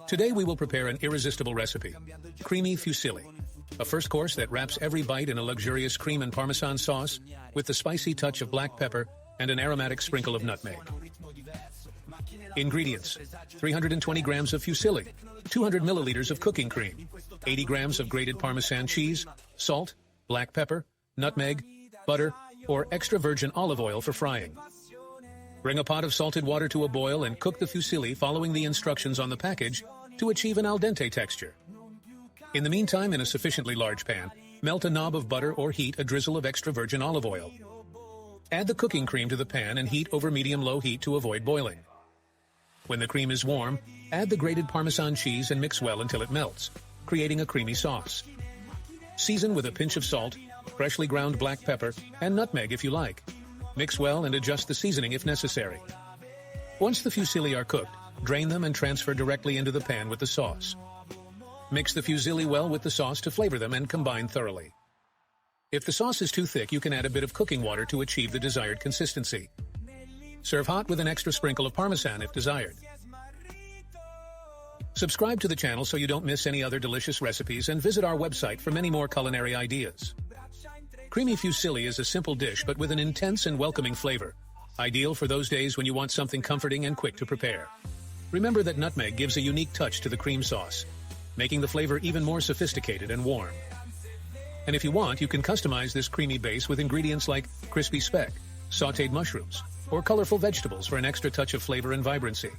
Today we will prepare an irresistible recipe, creamy fusilli, a first course that wraps every bite in a luxurious cream and Parmesan sauce with the spicy touch of black pepper and an aromatic sprinkle of nutmeg. Ingredients: 320 grams of fusilli, 200 milliliters of cooking cream, 80 grams of grated Parmesan cheese, salt, black pepper, nutmeg, butter, or extra virgin olive oil for frying. Bring a pot of salted water to a boil and cook the fusilli following the instructions on the package to achieve an al dente texture. In the meantime, in a sufficiently large pan, melt a knob of butter or heat a drizzle of extra virgin olive oil. Add the cooking cream to the pan and heat over medium-low heat to avoid boiling. When the cream is warm, add the grated Parmesan cheese and mix well until it melts, creating a creamy sauce. Season with a pinch of salt, freshly ground black pepper, and nutmeg if you like. Mix well and adjust the seasoning if necessary. Once the fusilli are cooked, drain them and transfer directly into the pan with the sauce. Mix the fusilli well with the sauce to flavor them and combine thoroughly. If the sauce is too thick, you can add a bit of cooking water to achieve the desired consistency. Serve hot with an extra sprinkle of Parmesan if desired. Subscribe to the channel so you don't miss any other delicious recipes, and visit our website for many more culinary ideas. Creamy fusilli is a simple dish but with an intense and welcoming flavor, ideal for those days when you want something comforting and quick to prepare. Remember that nutmeg gives a unique touch to the cream sauce, making the flavor even more sophisticated and warm. And if you want, you can customize this creamy base with ingredients like crispy speck, sautéed mushrooms, or colorful vegetables for an extra touch of flavor and vibrancy.